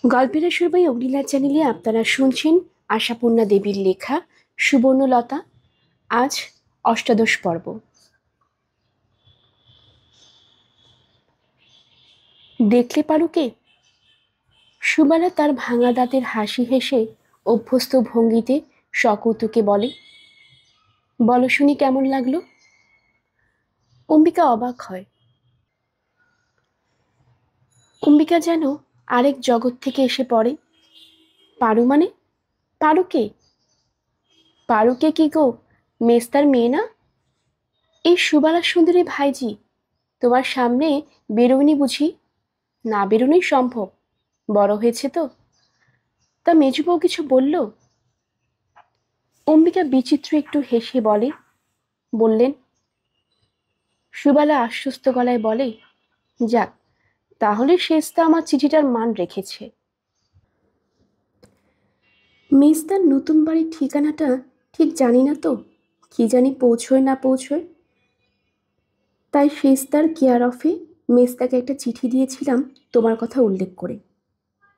গল্পের আসর বাই অগ্নিলা চ্যানেলে আপনারা শুনছেন আশাপূর্ণা দেবীর লেখা সুবর্ণলতা। আজ অষ্টাদশ পর্ব। দেখলে পারুকে? সুবালা তার ভাঙা দাঁতের হাসি হেসে অভ্যস্ত ভঙ্গিতে সকৌতুকে বলে, বলো শুনি কেমন লাগলো। অম্বিকা অবাক হয়। অম্বিকা যেন আরেক জগৎ থেকে এসে পড়ে। পারু মানে? পারুকে? পারুকে কি গো? মেস্তার মেয়ে না? এই সুবালা সুন্দরী ভাইজি তোমার সামনে বেরোয়নি বুঝি? না বেরোনোই সম্ভব, বড় হয়েছে তো। তা মেজবউ কিছু বলল? অম্বিকা বিচিত্র একটু হেসে বললেন। সুবালা আশ্বস্ত গলায় বলে, যাক, তাহলে শেষটা আমার চিঠিটার মান রেখেছে। মেজদার নতুন বাড়ির ঠিকানাটা ঠিক জানি না তো, কি জানি পৌঁছয় না পৌঁছয়। তাই শেষদার কেয়ার অফে মেজদাকে একটা চিঠি দিয়েছিলাম তোমার কথা উল্লেখ করে।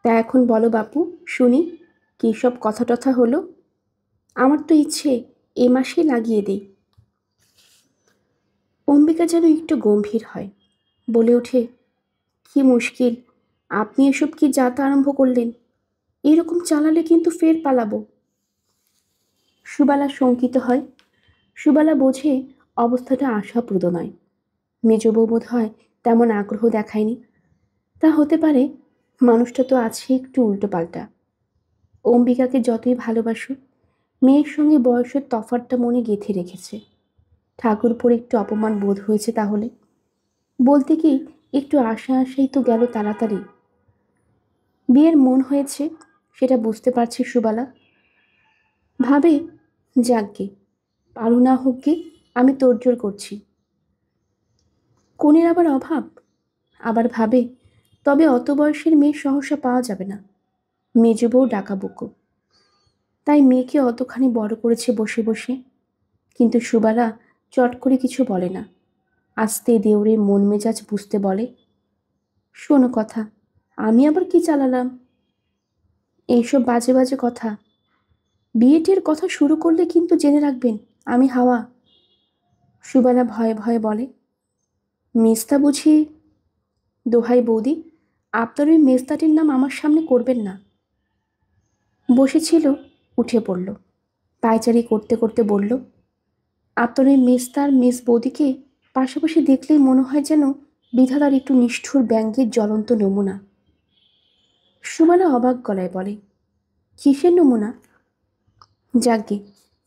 তা এখন বলো বাপু, শুনি কী সব কথা টথা হলো। আমার তো ইচ্ছে এ মাসে লাগিয়ে দেই। অম্বিকা যেন একটু গম্ভীর হয়, বলে ওঠে, কি মুশকিল, আপনি এসব কি যাতা আরম্ভ করলেন? এরকম চালালে কিন্তু ফের পালাবো। সুবালা শঙ্কিত হয়। সুবালা বোঝে অবস্থাটা আশাপ্রদ নয়। মেজবউ বোধ হয় তেমন আগ্রহ দেখায়নি। তা হতে পারে, মানুষটা তো আছে একটু উল্টো পাল্টা। অম্বিকাকে যতই ভালোবাসুক, মেয়ের সঙ্গে বয়সের তফাতটা মনে গেঁথে রেখেছে। ঠাকুরপুর একটু অপমান বোধ হয়েছে তাহলে। বলতে কি, একটু আশা আশাই তো গেল তাড়াতাড়ি। বিয়ের মন হয়েছে, সেটা বুঝতে পারছে সুবালা। ভাবে, যাকগে, পারু না হোক গে, আমি তোড়জোড় করছি। কনের আবার অভাব। আবার ভাবে, তবে অত বয়সের মেয়ে সহসা পাওয়া যাবে না, মেজবউ ডাকাবুকো। তাই মেয়েকে অতখানি বড় করেছে বসে বসে। কিন্তু সুবালা চট করে কিছু বলে না। আস্তে দেওরের মন মেজাজ বুঝতে বলে, শোনো কথা, আমি আবার কি চালালাম? এইসব বাজে বাজে কথা, বিয়েটির কথা শুরু করলে কিন্তু জেনে রাখবেন আমি হাওয়া। সুবালা ভয়ে ভয়ে বলে, মেজদা বুঝি? দোহাই বৌদি, আপনার ওই মেজদাটির নাম আমার সামনে করবেন না। বসেছিল, উঠে পড়ল, পায়চারি করতে করতে বলল, আপনার ওই মেজদার মেজ বৌদিকে পাশাপাশি দেখলেই মনে হয় যেন বিধাতার একটু নিষ্ঠুর ব্যঙ্গের জ্বলন্ত নমুনা। সুবালা অবাক গলায় বলে, কিসের নমুনা? যাকগে,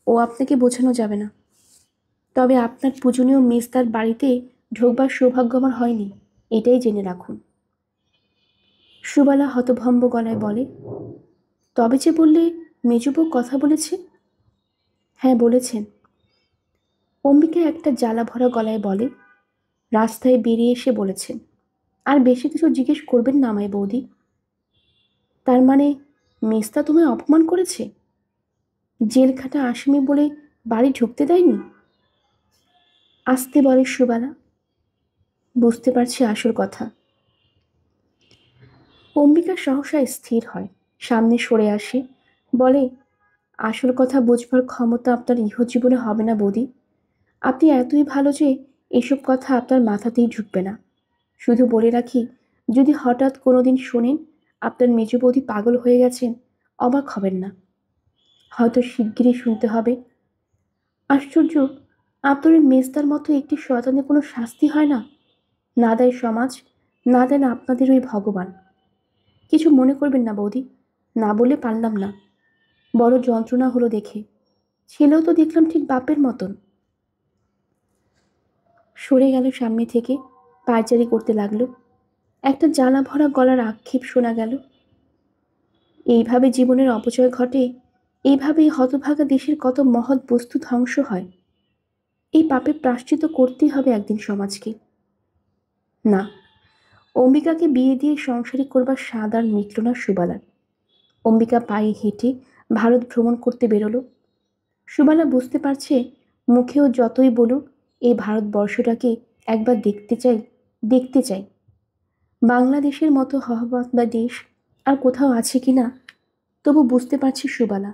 ও আপনাকে বোঝানো যাবে না। তবে আপনার পূজনীয় মেজদার বাড়িতে ঢোকবার সৌভাগ্য আমার হয়নি, এটাই জেনে রাখুন। সুবালা হতভম্ব গলায় বলে, তবে যে বললে মেজবউ কথা বলেছে? হ্যাঁ বলেছেন। অম্বিকা একটা জ্বালা ভরা গলায় বলে, রাস্তায় বেরিয়ে এসে বলেছেন। আর বেশি কিছু জিজ্ঞেস করবেন না আমায় বৌদি। তার মানে মেজদা তোমায় অপমান করেছে? জেলখাটা আসামি বলে বাড়ি ঢুকতে দেয়নি? আস্তে বলে সুবালা, বুঝতে পারছি আসল কথা। অম্বিকা সহসা স্থির হয়, সামনে সরে আসে, বলে, আসল কথা বুঝবার ক্ষমতা আপনার ইহজীবনে হবে না বৌদি। আপনি এতই ভালো যে এসব কথা আপনার মাথাতেই ঢুকবে না। শুধু বলে রাখি, যদি হঠাৎ কোনোদিন শোনেন আপনার মেজ বৌদি পাগল হয়ে গেছেন, অবাক হবেন না। হয়তো শিগগিরই শুনতে হবে। আশ্চর্য, আপনার ওই মেজদার মতো একটি শয়তানের কোনো শাস্তি হয় না? না দেয় সমাজ, না দেন আপনাদের ওই ভগবান। কিছু মনে করবেন না বৌদি, না বলে পারলাম না, বড় যন্ত্রণা হলো দেখে। ছেলেও তো দেখলাম ঠিক বাপের মতন। সরে গেল সামনে থেকে, পায়চারি করতে লাগলো। একটা জ্বালা ভরা গলার আক্ষেপ শোনা গেল, এইভাবে জীবনের অপচয় ঘটে, এইভাবেই হতভাগা দেশের কত মহৎ বস্তু ধ্বংস হয়। এই পাপের প্রায়শ্চিত্ত করতেই হবে একদিন সমাজকে। না, অম্বিকাকে বিয়ে দিয়ে সংসারী করবার স্বাদ আর মিটল না সুবালার। অম্বিকা পায়ে হেঁটে ভারত ভ্রমণ করতে বেরোলো। সুবালা বুঝতে পারছে, মুখেও যতই বলুক এই ভারতবর্ষটাকে একবার দেখতে চাই, দেখতে চাই। বাংলাদেশের মতো হওয়া বা দেশ আর কোথাও আছে কি না, তবু বুঝতে পারছি সুবালা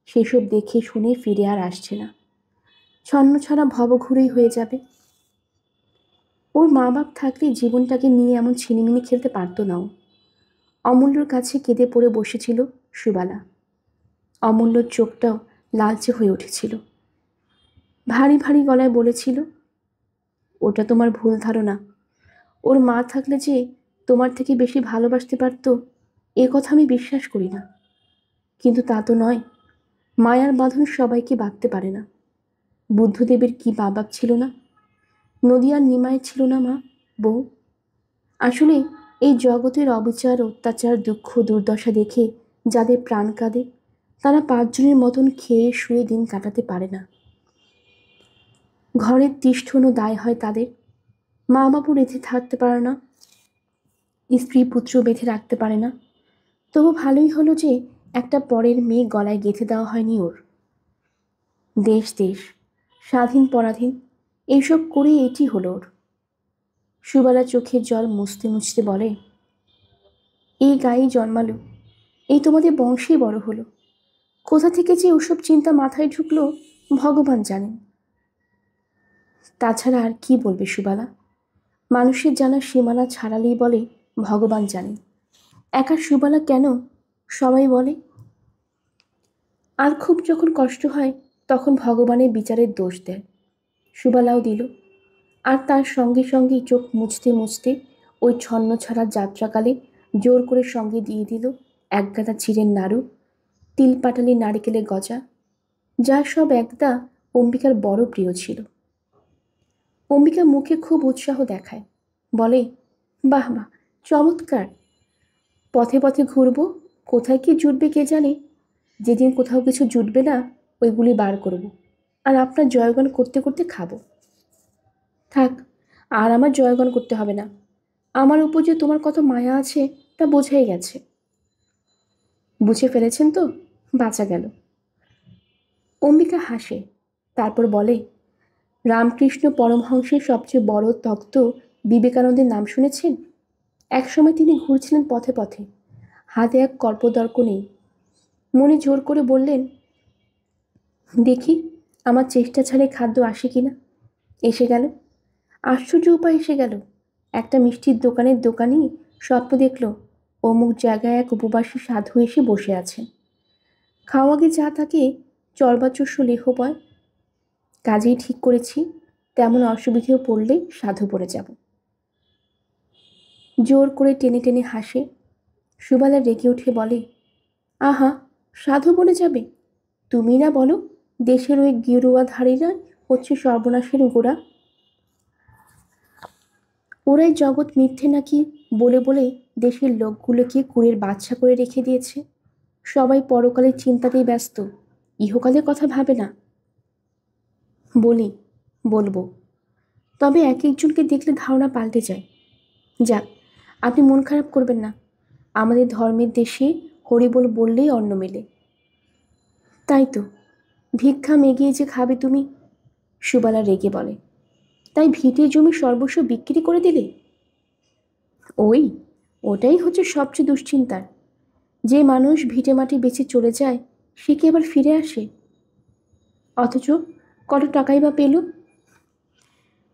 সেসব দেখে শুনে ফিরে আর আসছে না। ছন্নছাড়া ভবঘুরেই হয়ে যাবে। ওর মা বাপ থাকলে জীবনটাকে নিয়ে এমন ছিনিমিনি খেলতে পারতো না ও। অমূল্যর কাছে কেঁদে পড়ে বসেছিল সুবালা। অমূল্যর চোখটাও লালচে হয়ে উঠেছিল। ভারী ভারী গলায় বলেছিল, ওটা তোমার ভুল ধারণা। ওর মা থাকলে যে তোমার থেকে বেশি ভালোবাসতে পারত, এ কথা আমি বিশ্বাস করি না। কিন্তু তা তো নয়। মায়ার বাঁধন সবাইকে বাঁধতে পারে না। বুদ্ধদেবের কি মা বাপ ছিল না? নদিয়ার নিমায়ের ছিল না মা, বউ? আসলে এই জগতের অবিচার, অত্যাচার, দুঃখ, দুর্দশা দেখে যাদের প্রাণ কাঁদে, তারা পাঁচজনের মতন খেয়ে শুয়ে দিন কাটাতে পারে না। ঘরের তিষ্ঠনও দায় হয় তাদের। মা বাবু রেঁধে থাকতে পারে না, স্ত্রী পুত্র বেঁধে রাখতে পারে না। তবু ভালোই হলো যে একটা পরের মেয়ে গলায় গেঁথে দেওয়া হয়নি ওর। দেশ দেশ, স্বাধীন পরাধীন, এইসব করে এটি হলো ওর। সুবালা চোখের জল মুছতে মুছতে বলে, এই গায়েই জন্মালো, এই তোমাদের বংশেই বড় হলো। কোথা থেকে যে ওসব চিন্তা মাথায় ঢুকলো ভগবান জানেন। তাছাড়া আর কি বলবে সুবালা? মানুষের জানা সীমানা ছাড়ালেই বলে ভগবান জানেন। একা সুবালা কেন, সবাই বলে। আর খুব যখন কষ্ট হয় তখন ভগবানের বিচারের দোষ দেয়। সুবালাও দিল। আর তার সঙ্গে সঙ্গেই চোখ মুছতে মুছতে ওই ছন্ন ছাড়া যাত্রাকালে জোর করে সঙ্গে দিয়ে দিল একগাদা চিড়ের নাড়ু, তিল পাটালি নারকেলের গজা, যা সব একদা অম্বিকার বড় প্রিয় ছিল। অম্বিকা মুখে খুব উৎসাহ দেখায়, বলে, বাহ বাহ, চমৎকার। পথে পথে ঘুরবো, কোথায় কি জুটবে কে জানে। যেদিন কোথাও কিছু জুটবে না, ওইগুলি বার করব, আর আপনার জয়গান করতে করতে খাবো। থাক, আর আমার জয়গান করতে হবে না। আমার উপর যে তোমার কত মায়া আছে তা বোঝাই গেছে। বুঝে ফেলেছেন তো? বাঁচা গেল। অম্বিকা হাসে, তারপর বলে, রামকৃষ্ণ পরমহংসের সবচেয়ে বড় তত্ত্ব বিবেকানন্দের নাম শুনেছেন? একসময় তিনি ঘুরছিলেন পথে পথে, হাতে এক কল্পদর্ক নেই। মনে জোর করে বললেন, দেখি আমার চেষ্টা ছাড়ে খাদ্য আসে কিনা। এসে গেল। আশ্চর্য উপায় এসে গেল। একটা মিষ্টির দোকানের দোকানি স্বপ্ন দেখল অমুক জায়গায় এক উপবাসী সাধু এসে বসে আছেন। খাওয়াগে যা তাকে চর্বাচস্য লেহপয়। কাজেই ঠিক করেছি তেমন অসুবিধেও পড়লে সাধু বনে যাব। জোর করে টেনে টেনে হাসে। সুবালা রেগে উঠে বলে, আহা, সাধু বনে যাবে? তুমি না বলো দেশের ওই গেরুয়াধারীরা হচ্ছে সর্বনাশের গোড়া। ওরাই জগৎ মিথ্যে নাকি বলে বলে দেশের লোকগুলোকে কুড়ের বাচ্চা করে রেখে দিয়েছে। সবাই পরকালের চিন্তাতেই ব্যস্ত, ইহকালের কথা ভাবে না। বলি, বলবো, তবে এক একজনকে দেখলে ধারণা পাল্টে যায়। যাক, আপনি মন খারাপ করবেন না। আমাদের ধর্মের দেশে হরিবোল বললেই অন্ন মেলে। তাই তো, ভিক্ষা মেগিয়ে যে খাবে তুমি, সুবালা রেগে বলে। তাই ভিটে জমি সর্বস্ব বিক্রি করে দিলে? ওই, ওটাই হচ্ছে সবচেয়ে দুশ্চিন্তার। যে মানুষ ভিটে মাটি বেঁচে চলে যায়, সে কি আবার ফিরে আসে? অথচ কত টাকাই বা পেল।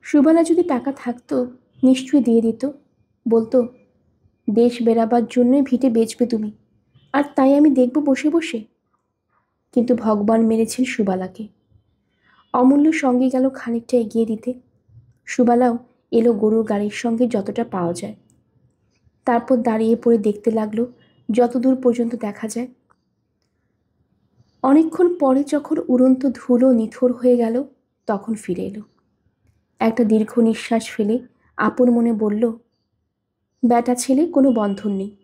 সুবালা যদি টাকা থাকতো নিশ্চয়ই দিয়ে দিত। বলতো, দেশ বেরাবার জন্যই ভিটে বেচবে তুমি, আর তাই আমি দেখব বসে বসে। কিন্তু ভগবান মেরেছেন সুবালাকে। অমূল্য সঙ্গে গেল খানিকটা এগিয়ে দিতে। সুবালাও এলো গরুর গাড়ির সঙ্গে যতটা পাওয়া যায়। তারপর দাঁড়িয়ে পড়ে দেখতে লাগলো যতদূর পর্যন্ত দেখা যায়। অনেকক্ষণ পরে যখন উড়ন্ত ধুলো নিথর হয়ে গেল, তখন ফিরে এলো। একটা দীর্ঘ নিঃশ্বাস ফেলে আপন মনে বলল, বেটা ছেলে কোনো বন্ধন নেই।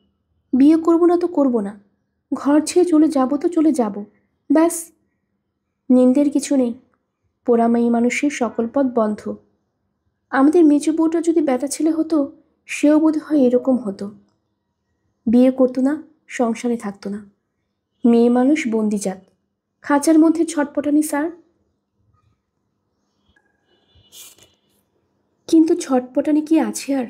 বিয়ে করব না তো করব না, ঘর ছেড়ে চলে যাব তো চলে যাব, ব্যাস। নিন্দের কিছু নেই। পোড়ামাই মানুষের সকল পথ বন্ধ। আমাদের মেজো বউটা যদি বেটা ছেলে হতো, সেও বোধ হয় এরকম হতো। বিয়ে করতো না, সংসারে থাকতো না। মেয়ে মানুষ বন্দিজাত, খাঁচার মধ্যে ছটপটানি স্যার। কিন্তু ছটপটানি কি আছে আর?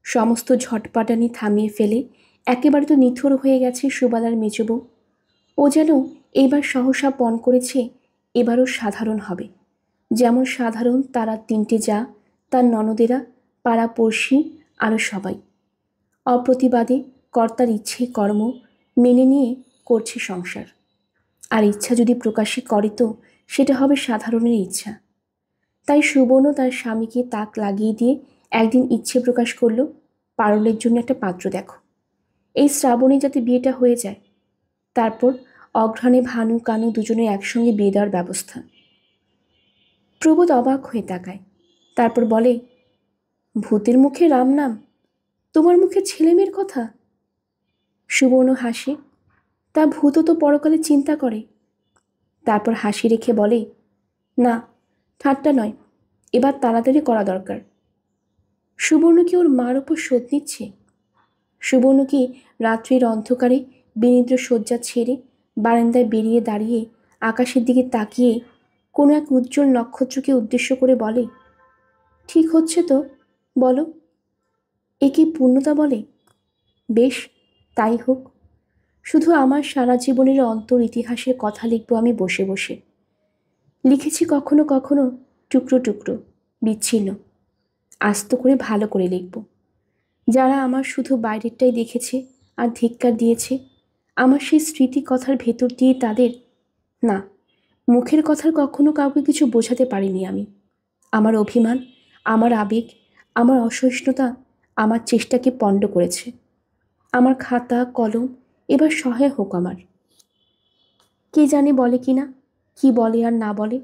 সমস্ত ঝটপটানি থামিয়ে ফেলে একেবারে তো নিথর হয়ে গেছে সুবালার মেজবউ। ও যেন এইবার সহসা পণ করেছে এবারও সাধারণ হবে, যেমন সাধারণ তারা তিনটে যা, তার ননদেরা, পাড়া পড়শি, আরও সবাই। অপ্রতিবাদে কর্তার ইচ্ছে কর্ম মেনে নিয়ে করছে সংসার। আর ইচ্ছা যদি প্রকাশই করে তো সেটা হবে সাধারণের ইচ্ছা। তাই সুবর্ণ তার স্বামীকে তাক লাগিয়ে দিয়ে একদিন ইচ্ছে প্রকাশ করল, পারুলের জন্য একটা পাত্র দেখো, এই শ্রাবণে যাতে বিয়েটা হয়ে যায়। তারপর অঘ্রাণে ভানু কানু দুজনে একসঙ্গে বিয়ে দেওয়ার ব্যবস্থা। প্রবোধ অবাক হয়ে তাকায়, তারপর বলে, ভূতের মুখে রাম নাম, তোমার মুখে ছেলেমেয়ের কথা? সুবর্ণ হাসে, তা ভূতও তো পরকালে চিন্তা করে। তারপর হাসি রেখে বলে, না, ঠাট্টা নয়, এবার তাড়াতাড়ি করা দরকার। সুবর্ণ কি ওর মার ওপর শোধ নিচ্ছে? সুবর্ণ কি রাত্রির অন্ধকারে বিনিদ্র শয্যা ছেড়ে বারান্দায় বেরিয়ে দাঁড়িয়ে আকাশের দিকে তাকিয়ে কোনো এক উজ্জ্বল নক্ষত্রকে উদ্দেশ্য করে বলে, ঠিক হচ্ছে তো, বলো, এ কি পূর্ণতা বলে? বেশ, তাই হোক। শুধু আমার সারা জীবনের অন্তর ইতিহাসের কথা লিখব আমি বসে বসে। লিখেছি কখনো কখনো টুকরো টুকরো, বিচ্ছিন্ন। আস্ত করে ভালো করে লিখব। যারা আমার শুধু বাইরেরটাই দেখেছে আর ধিক্কার দিয়েছে, আমার সেই স্মৃতি কথার ভেতর দিয়ে তাদের, না, মুখের কথার কখনো কাউকে কিছু বোঝাতে পারিনি আমি। আমার অভিমান, আমার আবেগ, আমার অসহিষ্ণুতা আমার চেষ্টাকে পণ্ড করেছে। আমার খাতা কলম এবার সহায় হোক আমার। কে জানে বলে কি না, কি বলে আর না বলে।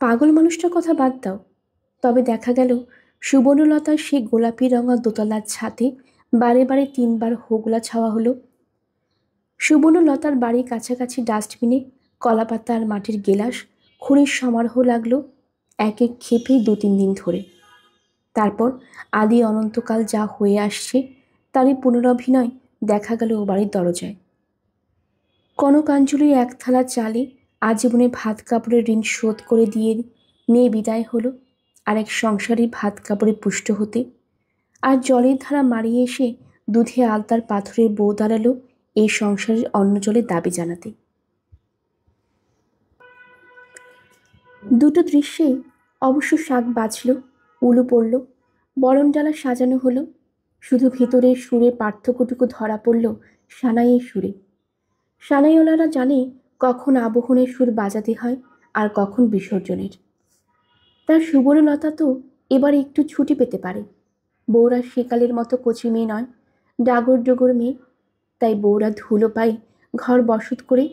পাগল মানুষটার কথা বাদ দাও, তবে দেখা গেল সুবর্ণলতার সেই গোলাপি রঙা দোতলার ছাদে বারে বারে 3বার হোগলা ছাওয়া হলো। সুবর্ণলতার বাড়ির কাছাকাছি ডাস্টবিনে কলাপাতা আর মাটির গেলাস খড়ির সমারোহ লাগলো এক এক ক্ষেপে 2-3 দিন ধরে। তারপর আদি অনন্তকাল যা হয়ে আসছে তারই পুনরভিনয় দেখা গেল ও বাড়ির দরজায়। কনকাঞ্জলির এক থালা চালে আজীবনে ভাত কাপড়ের ঋণ শোধ করে দিয়ে মেয়ে বিদায় হলো আরেক সংসারে ভাত কাপড়ে পুষ্ট হতে। আর জলের ধারা মারিয়ে এসে দুধে আলতার পাথরের বউ দাঁড়ালো এই সংসারের অন্ন জলের দাবি জানাতে। দুটো দৃশ্যেই অবশ্য শাক বাজল, উলু পড়ল, বরণডালা সাজানো হলো। শুধু ভেতরের সুরে পার্থক্যটুকু ধরা পড়ল সানাইয়ের সুরে। সানাইওয়ালারা জানে কখন আবহনের সুর বাজাতে হয় আর কখন বিসর্জনের। তার সুবর্ণলতা তো এবার একটু ছুটি পেতে পারে। বউরা সেকালের মতো কচি মেয়ে নয়, ডাগর ডগর মেয়ে। তাই বউরা ধুলো পায় ঘর বসত করে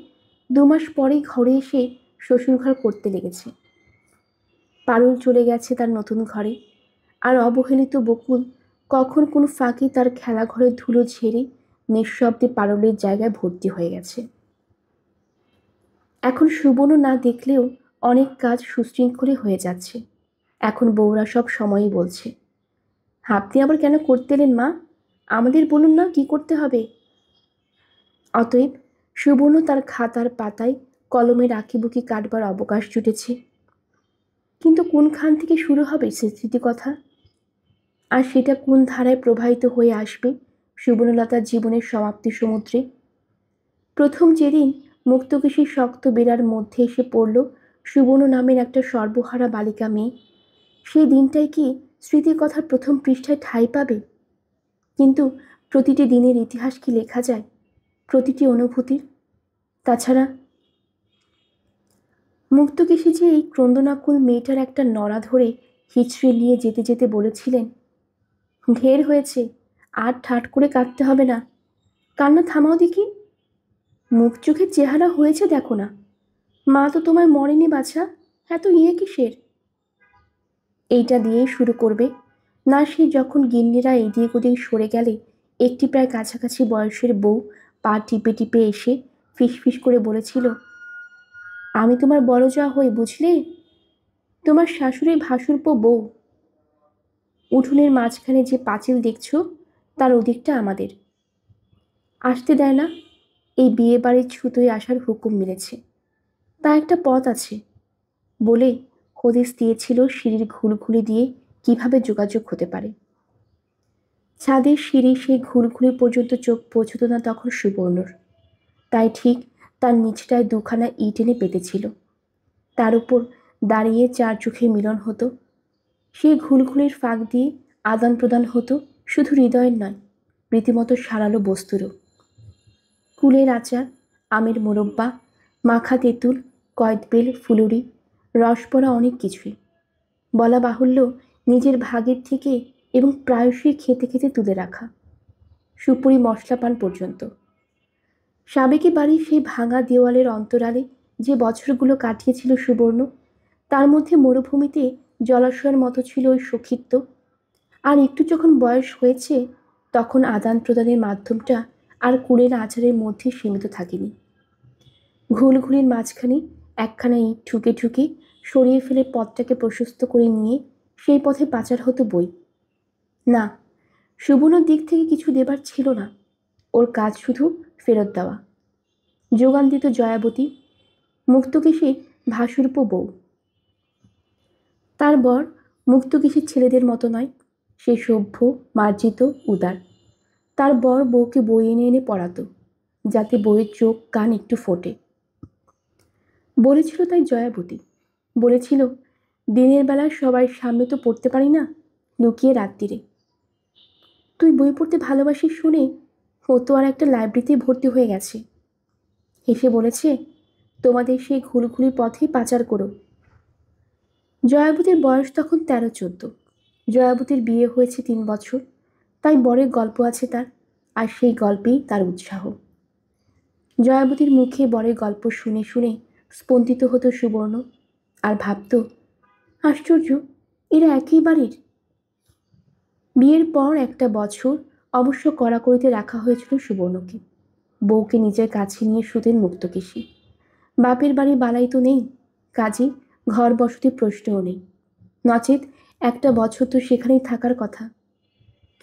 2 মাস পরেই ঘরে এসে শ্বশুরঘর করতে লেগেছে। পারুল চলে গেছে তার নতুন ঘরে, আর অবহেলিত বকুল কখন কোন ফাঁকে তার খেলাঘরের ধুলো ঝেড়ে নিঃশব্দে পারুলের জায়গায় ভর্তি হয়ে গেছে। এখন সুবর্ণ না দেখলেও অনেক কাজ সুশৃঙ্খলে হয়ে যাচ্ছে। এখন বউরা সব সময়ই বলছে, আপনি আবার কেন করতে এলেন মা, আমাদের বলুন না কি করতে হবে। অতএব সুবর্ণ তার খাতার পাতায় কলমের আঁকিবুকি কাটবার অবকাশ জুটেছে। কিন্তু কোনখান থেকে শুরু হবে সে স্মৃতিকথা, আর সেটা কোন ধারায় প্রবাহিত হয়ে আসবে সুবর্ণলতার জীবনের সমাপ্তি সমুদ্রে। প্রথম যেদিন মুক্তকেশী শক্ত বেড়ার মধ্যে এসে পড়ল সুবর্ণ নামের একটা সর্বহারা বালিকা মেয়ে, সেই দিনটাই কি স্মৃতিকথার প্রথম পৃষ্ঠায় ঠাঁই পাবে? কিন্তু প্রতিটি দিনের ইতিহাস কি লেখা যায়, প্রতিটি অনুভূতির? তাছাড়া মুক্তকেশী যে এই ক্রন্দনাকুল মেয়েটার একটা নড়া ধরে হিচড়ে নিয়ে যেতে যেতে বলেছিলেন, ঢের হয়েছে, আর ঠাট করে কাঁদতে হবে না, কান্না থামাও দেখি, মুখ চোখের চেহারা হয়েছে দেখো না, মা তো তোমায় মরেনি বাছা, এত কিসের? এইটা দিয়েই শুরু করবে না। সে যখন গিন্নিরা এদিক ওদিক সরে গেলে একটি প্রায় কাছাকাছি বয়সের বউ পা টিপে টিপে এসে ফিসফিস করে বলেছিল, আমি তোমার বড় যা হই বুঝলে, তোমার শাশুড়ি ভাসুরপো বউ। উঠোনের মাঝখানে যে পাঁচিল দেখছো তার ওদিকটা আমাদের, আসতে দেয় না, এই বিয়ে বাড়ির ছুতোয় আসার হুকুম মিলেছে, তা একটা পথ আছে বলে হদিস দিয়েছিল সিঁড়ির ঘুলঘুলি দিয়ে কিভাবে যোগাযোগ হতে পারে। ছাদের সিঁড়ি সেই ঘুরঘুরি পর্যন্ত চোখ পৌঁছত না তখন সুবর্ণর। তাই ঠিক তার নিচটায় দুখানা ইট এনে পেতেছিল। তার উপর দাঁড়িয়ে চার চোখে মিলন হতো। সেই ঘুলঘুলির ফাঁক দিয়ে আদান প্রদান হতো শুধু হৃদয়ের নয়, রীতিমতো সারালো বস্তুরও। কুলের আচার, আমের মোরব্বা, মাখা তেঁতুল, কয়েদবেল, ফুলুরি, রস পড়া অনেক কিছুই। বলা বাহুল্য নিজের ভাগের থেকে এবং প্রায়শই খেতে খেতে তুলে রাখা। সুপুরি মশলা পান পর্যন্ত। সাবেকি বাড়ির সেই ভাঙা দেওয়ালের অন্তরালে যে বছরগুলো কাটিয়েছিল সুবর্ণ, তার মধ্যে মরুভূমিতে জলাশয়ের মতো ছিল ওই সখিত্ব। আর একটু যখন বয়স হয়েছে তখন আদান প্রদানের মাধ্যমটা আর কুলের আচারের মধ্যে সীমিত থাকেনি। ঘুলঘুলির মাঝখানে একখানা ইট ঠুকে ঠুকে সরিয়ে ফেলে পথটাকে প্রশস্ত করে নিয়ে সেই পথে পাচার হতো বই। না, সুবর্ণর দিক থেকে কিছু দেবার ছিল না, ওর কাজ শুধু ফেরত দেওয়া। যোগান দিত জয়াবতী, মুক্তকেশী ভাসুরূপ বউ। তার বর মুক্তকেশীর ছেলেদের মতো নয়, সে সভ্য, মার্জিত, উদার। তার বর বউকে বই এনে এনে পড়াতো, যাতে বইয়ের চোখ কান একটু ফোটে। বলেছিল তাই জয়াবতী, বলেছিল, দিনের বেলা সবার সামনে তো পড়তে পারি না, লুকিয়ে রাত্রিরে। তুই বই পড়তে ভালোবাসিস শুনে ও তো আর একটা লাইব্রেরিতে ভর্তি হয়ে গেছে। হেসে বলেছে, তোমাদের সেই ঘুরঘুরি পথে পাচার করো। জয়াবতীর বয়স তখন 13-14। জয়াবতীর বিয়ে হয়েছে 3 বছর, তাই বরের গল্প আছে তার, আর সেই গল্পেই তার উৎসাহ। জয়াবতীর মুখে বরের গল্প শুনে শুনে স্পন্দিত হতো সুবর্ণ, আর ভাবত, আশ্চর্য, এরা একই বাড়ির। বিয়ের পর একটা বছর অবশ্য কড়াকড়িতে রাখা হয়েছিল সুবর্ণকে। বউকে নিজের কাছে নিয়ে শুতেন মুক্তকেশী। বাপের বাড়ি বালাই তো নেই, কাজে ঘর বসতি প্রশ্নও নেই। নচেত একটা বছর তো সেখানেই থাকার কথা।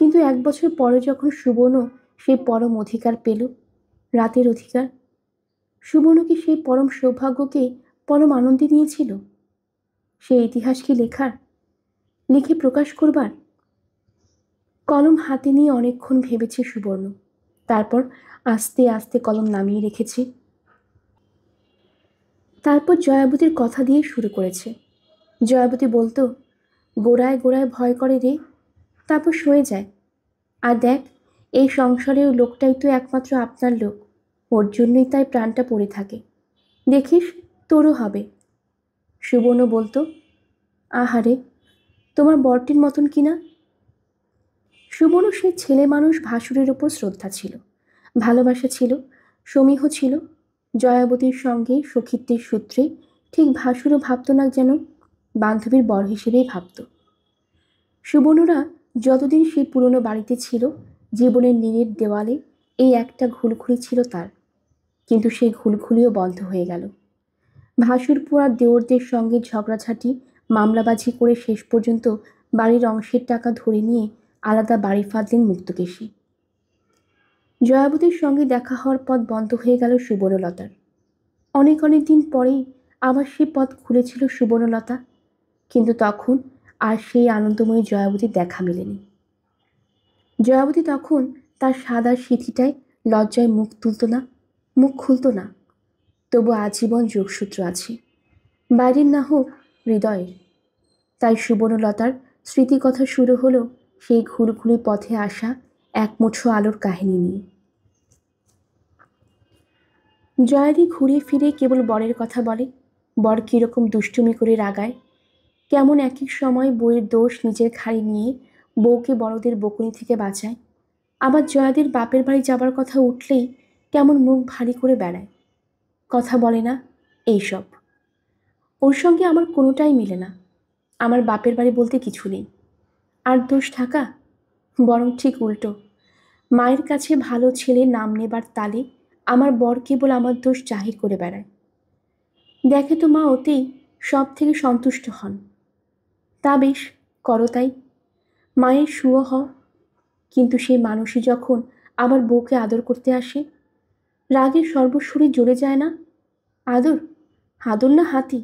কিন্তু 1 বছর পরে যখন সুবর্ণ সেই পরম অধিকার পেল, রাতের অধিকার, সুবর্ণ কি সেই পরম সৌভাগ্যকে পরম আনন্দে নিয়েছিল? সেই ইতিহাস কি লেখার, লিখে প্রকাশ করবার? কলম হাতে নিয়ে অনেকক্ষণ ভেবেছে সুবর্ণ, তারপর আস্তে আস্তে কলম নামিয়ে রেখেছে। তারপর জয়াবতীর কথা দিয়ে শুরু করেছে। জয়াবতী বলতো, গোড়ায় গোড়ায় ভয় করে রে, তারপর সয়ে যায়। আর দেখ, এই সংসারের লোকটাই তো একমাত্র আপনার লোক, ওর জন্যই তাই প্রাণটা পড়ে থাকে। দেখিস, তোরও হবে। সুবর্ণ বলতো, আহারে, তোমার বরটির মতন কিনা। সুবর্ণ সে ছেলে মানুষ ভাসুরের ওপর শ্রদ্ধা ছিল, ভালোবাসা ছিল, সমীহ ছিল। জয়াবতীর সঙ্গে সখিত্বের সূত্রে ঠিক ভাসুরও ভাবত না যেন, বান্ধবীর বর হিসেবেই ভাবত। সুবর্ণরা যতদিন সেই পুরনো বাড়িতে ছিল, জীবনের নীড়ের দেওয়ালে এই একটা ঘুলঘুলি ছিল তার। কিন্তু সেই ঘুলঘুলিও বন্ধ হয়ে গেল। ভাসুর পোড়া দেওরদের সঙ্গে ঝগড়াঝাঁটি, মামলাবাজি করে শেষ পর্যন্ত বাড়ির অংশের টাকা ধরে নিয়ে আলাদা বাড়ি ফাঁদলেন মুক্তকেশী। জয়াবতীর সঙ্গে দেখা হওয়ার পথ বন্ধ হয়ে গেল সুবর্ণলতার। অনেক অনেক দিন পরেই আবার সে পথ খুলেছিল সুবর্ণলতা, কিন্তু তখন আর সেই আনন্দময়ী জয়াবতীর দেখা মেলেনি। জয়াবতী তখন তার সাদার সিঁথিটায় লজ্জায় মুখ তুলত না, মুখ খুলত না। তবু আজীবন যোগসূত্র আছে, বাইরের না হোক, হৃদয়ের। তাই সুবর্ণলতার স্মৃতিকথা শুরু হলো সেই ঘুরঘুরি পথে আসা এক মুঠো আলোর কাহিনী নিয়ে। জয়াদি ঘুরে ফিরে কেবল বরের কথা বলে, বর কীরকম দুষ্টুমি করে রাগায়, কেমন এক এক সময় বউয়ের দোষ নিজের ঘাড়ে নিয়ে বউকে বড়দের বকুনি থেকে বাঁচায়। আবার জয়াদির বাপের বাড়ি যাবার কথা উঠলেই কেমন মুখ ভারী করে বেড়ায়, কথা বলে না, এইসব। ওর সঙ্গে আমার কোনোটাই মিলে না। আমার বাপের বাড়ি বলতে কিছু নেই, আর দোষ ঢাকা, বরং ঠিক উল্টো। মায়ের কাছে ভালো ছেলে নাম নেবার তালে আমার বর কেবল আমার দোষ জাহির করে বেড়ায়। দেখে তো মা ওতেই সব থেকে সন্তুষ্ট হন। তা বেশ, করো তাই, মায়ের সুও হও। কিন্তু সেই মানুষই যখন আবার বউকে আদর করতে আসে, রাগে সর্বস্বরে জ্বলে যায় না। আদর, আদর না হাতি।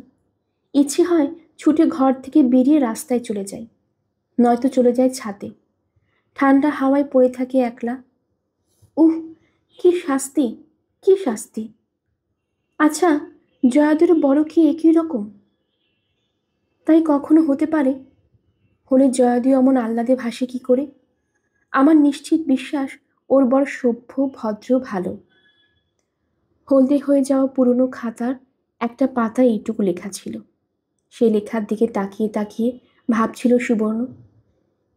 ইচ্ছে হয় ছুটে ঘর থেকে বেরিয়ে রাস্তায় চলে যাই, নয়তো চলে যায় ছাদে। ঠান্ডা হাওয়ায় পড়ে থাকে একলা। উহ, কি শাস্তি, কি শাস্তি! আচ্ছা, জয়াদের বড় কি একই রকম? তাই কখনো হতে পারে? হলে জয়াদি অমন আহ্লাদে ভাসে কি করে? আমার নিশ্চিত বিশ্বাস ওর বড় সভ্য, ভদ্র, ভালো। হলদে হয়ে যাওয়া পুরনো খাতার একটা পাতায় এইটুকু লেখা ছিল। সেই লেখার দিকে তাকিয়ে তাকিয়ে ভাবছিল সুবর্ণ,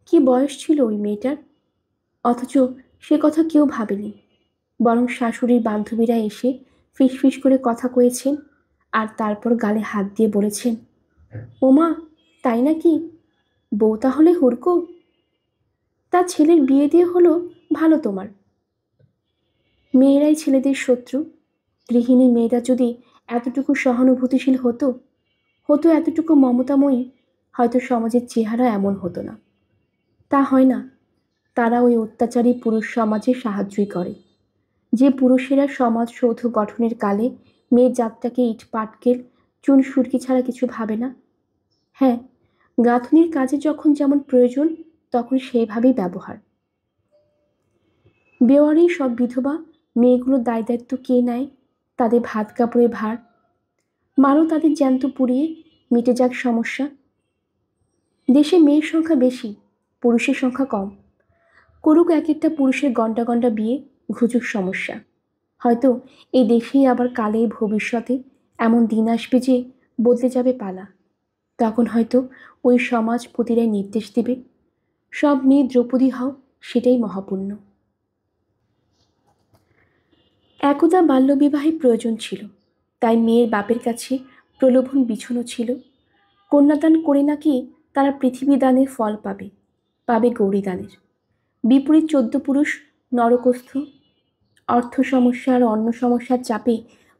কি বয়স ছিল ওই মেয়েটার? অথচ সে কথা কেউ ভাবেনি। বরং শাশুড়ির বান্ধবীরা এসে ফিসফিস করে কথা কয়েছেন, আর তারপর গালে হাত দিয়ে বলেছেন, ওমা, তাই নাকি? বউ তাহলে হুড়কো? তার ছেলের বিয়ে দিয়ে হলো ভালো তোমার। মেয়েরাই ছেলেদের শত্রু। গৃহিণী মেয়েরা যদি এতটুকু সহানুভূতিশীল হতো, হতো এতটুকু মমতাময়ী, হয়তো সমাজের চেহারা এমন হতো না। তা হয় না। তারা ওই অত্যাচারী পুরুষ সমাজে সাহায্যই করে, যে পুরুষেরা সমাজ সৌধ গঠনের কালে মেয়ের জাতটাকে ইট পাটকেল চুন সুরকি ছাড়া কিছু ভাবে না। হ্যাঁ, গাঁথনির কাজে যখন যেমন প্রয়োজন তখন সেইভাবেই ব্যবহার। বেওয়ারি সব বিধবা মেয়েগুলোর দায় দায়িত্ব কে নেয়? তাদের ভাত কাপড়ের ভার। মারো তাদের জ্যান্ত পুড়িয়ে, মিটে যাক সমস্যা। দেশে মেয়ের সংখ্যা বেশি, পুরুষের সংখ্যা কম। করুক এক একটা পুরুষের গন্ডা গন্ডা বিয়ে, ঘুচুক সমস্যা। হয়তো এই দেশেই আবার কালে ভবিষ্যতে এমন দিন আসবে যে বদলে যাবে পালা। তখন হয়তো ওই সমাজপতিরাই নির্দেশ দেবে, সব মেয়ে দ্রৌপদী হও, সেটাই মহাপুণ্য। একদা বাল্যবিবাহের প্রয়োজন ছিল, তাই মেয়ের বাপের কাছে প্রলোভন বিছানো ছিল। কন্যাদান করে নাকি তারা পৃথিবী দানের ফল পাবে, পাবে গৌরীদানের। বিপরীত 14 পুরুষ নরকস্থ। অর্থ সমস্যা আর অন্য সমস্যার চাপে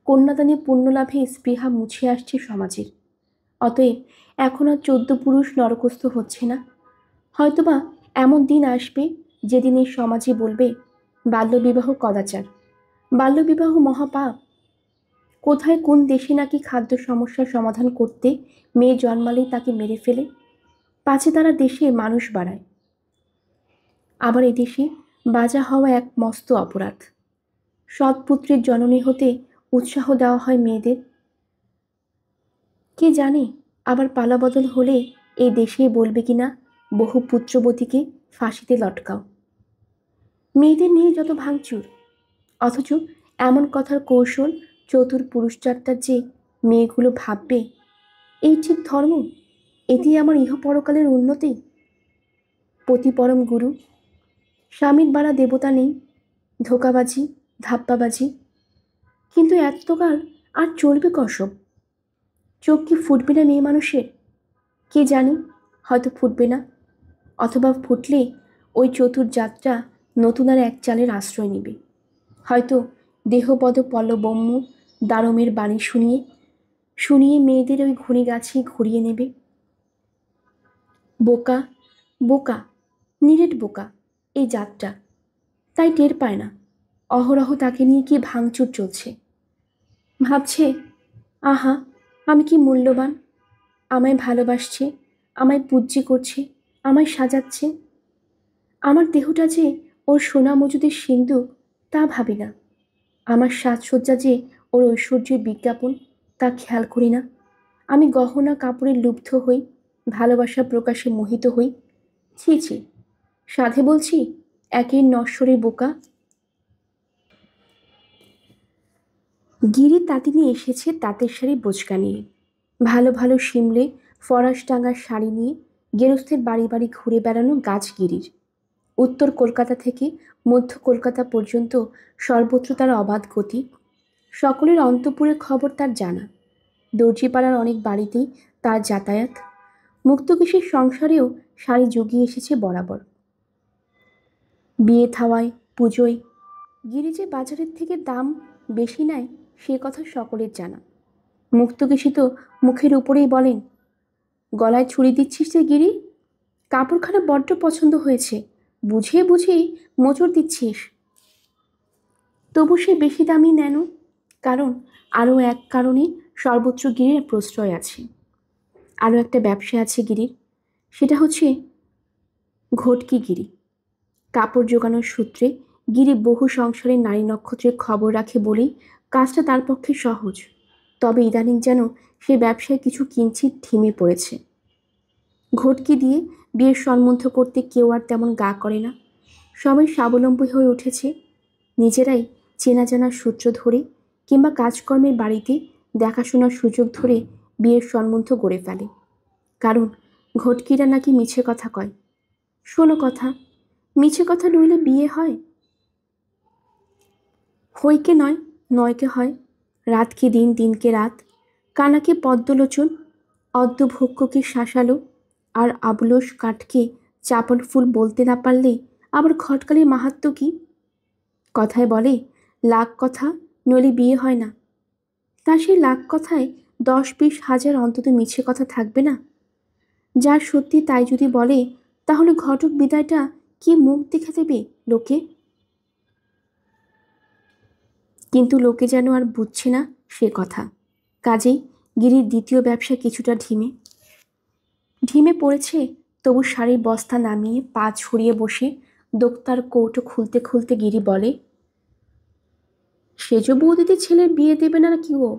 কন্যাদানে পুণ্যলাভে স্পৃহা মুছে আসছে সমাজের। অতএব এখন আর 14 পুরুষ নরকস্থ হচ্ছে না। হয়তোবা এমন দিন আসবে যেদিন এই সমাজে বলবে, বাল্যবিবাহ কদাচার, বাল্যবিবাহ মহাপাপ। কোথায় কোন দেশে নাকি খাদ্য সমস্যার সমাধান করতে মেয়ে জন্মালেই তাকে মেরে ফেলে, পাছে তারা দেশে মানুষ বাড়ায়। আবার এদেশে বাজা হওয়া এক মস্ত অপরাধ। সৎপুত্রের জননী হতে উৎসাহ দেওয়া হয় মেয়েদের। কে জানে, আবার পালাবদল হলে এই দেশেই বলবে কিনা, বহু পুত্রবতীকে ফাঁসিতে লটকাও। মেয়েদের নিয়ে যত ভাঙচুর, অথচ এমন কথার কৌশল চতুর পুরুষচারটার যে মেয়েগুলো ভাববে, এই ঠিক ধর্ম, এটি আমার ইহপরকালের উন্নতি। পতি পরম গুরু, স্বামীর বাড়া দেবতা নেই, ধোকাবাজি, ধাপ্পাবাজি। কিন্তু এতকাল আর চলবে কসব? চোখ কি ফুটবে না মেয়ে মানুষের? কে জানি, হয়তো ফুটবে না, অথবা ফুটলে ওই চতুর যাত্রা নতুন আর এক চালের আশ্রয় নেবে। হয়তো দেহপদ পল্লবম্য দারমের বাণী শুনিয়ে শুনিয়ে মেয়েদের ওই ঘুনি গাছে ঘুরিয়ে নেবে। বোকা, বোকা, নিরেট বোকা এই জাতটা, তাই টের পায় না অহরহ তাকে নিয়ে কি ভাঙচুর চলছে। ভাবছে, আহা, আমি কি মূল্যবান, আমায় ভালোবাসছে, আমায় পূজ্য করছে, আমায় সাজাচ্ছে। আমার দেহটা যে ওর সোনা মজুদের সিন্ধুক, তা ভাবি না। আমার সাজসজ্জা যে ওর ঐশ্বর্যের বিজ্ঞাপন, তা খেয়াল করি না। আমি গহনা কাপড়ে লুব্ধ হই, ভালোবাসা প্রকাশে মোহিত হই। ছি ছি, সাধে বলছি, একের নশ্বরের বোকা। গিরি তাঁতিনি এসেছে তাঁতের শাড়ি বোচকা নিয়ে, ভালো ভালো শিমলে ফরাস টাঙ্গার শাড়ি নিয়ে গেরস্থের বাড়ি বাড়ি ঘুরে বেড়ানো গাছ গিরির। উত্তর কলকাতা থেকে মধ্য কলকাতা পর্যন্ত সর্বত্র তার অবাধ গতি। সকলের অন্তঃপুরের খবর তার জানা। দর্জিপাড়ার অনেক বাড়িতেই তার যাতায়াত। মুক্তকেশীর সংসারেও শাড়ি জুগিয়ে এসেছে বরাবর। বিয়ে থাওয়ায়, পুজোয় গিরি যে বাজারের থেকে দাম বেশি নেয় সে কথা সকলের জানা। মুক্তকেশী তো মুখের উপরেই বলেন, গলায় ছুরি দিচ্ছিস যে গিরি, কাপড়খানা বড্ড পছন্দ হয়েছে, বুঝিয়ে বুঝিয়ে মোচড় দিচ্ছিস। তবু সে বেশি দামি নেন, কারণ আরও এক কারণে সর্বত্র গিরির প্রশ্রয় আছে। আরও একটা ব্যবসা আছে গিরির, সেটা হচ্ছে ঘটকি গিরি। কাপড় জোগানোর সূত্রে গিরি বহু সংসারের নারী নক্ষত্রের খবর রাখে বলেই কাজটা তার পক্ষে সহজ। তবে ইদানিং যেন সে ব্যবসায় কিছু কিঞ্চিত ঢিমে পড়েছে। ঘটকি দিয়ে বিয়ের সম্বন্ধ করতে কেউ আর তেমন গা করে না। সবাই স্বাবলম্বী হয়ে উঠেছে। নিজেরাই চেনা জানার সূত্র ধরে কিংবা কাজকর্মের বাড়িতে দেখাশোনার সুযোগ ধরে বিয়ের সম্বন্ধ গড়ে ফেলে। কারণ ঘটকিরা নাকি মিছে কথা কয়। শোনো কথা, মিছে কথা নইলে বিয়ে হয়? হইকে নয়, নয়কে হয়। রাত কি দিন, দিনকে রাত। কানাকে পদ্মলোচন, অদ্যভক্ষকে শাসালো, আর আবুলস কাঠকে চাপল ফুল বলতে না পারলে আবার ঘটকালির মাহাত্ম্য কি? কথায় বলে লাখ কথা নইলে বিয়ে হয় না। তা সেই লাখ কথায় 10-20 হাজার অন্তত মিছে কথা থাকবে না? যার সত্যি তাই যদি বলে, তাহলে ঘটক বিদায়টা কি মুখ দেখে দেবে লোকে? কিন্তু লোকে যেন আর বুঝছে না সে কথা। কাজেই গিরির দ্বিতীয় ব্যবসা কিছুটা ঢিমে পড়েছে। তবু শাড়ির বস্তা নামিয়ে পা ছড়িয়ে বসে দোক্তার কৌটো খুলতে খুলতে গিরি বলে, সেজ বৌদিতে ছেলের বিয়ে দেবে না কি গো?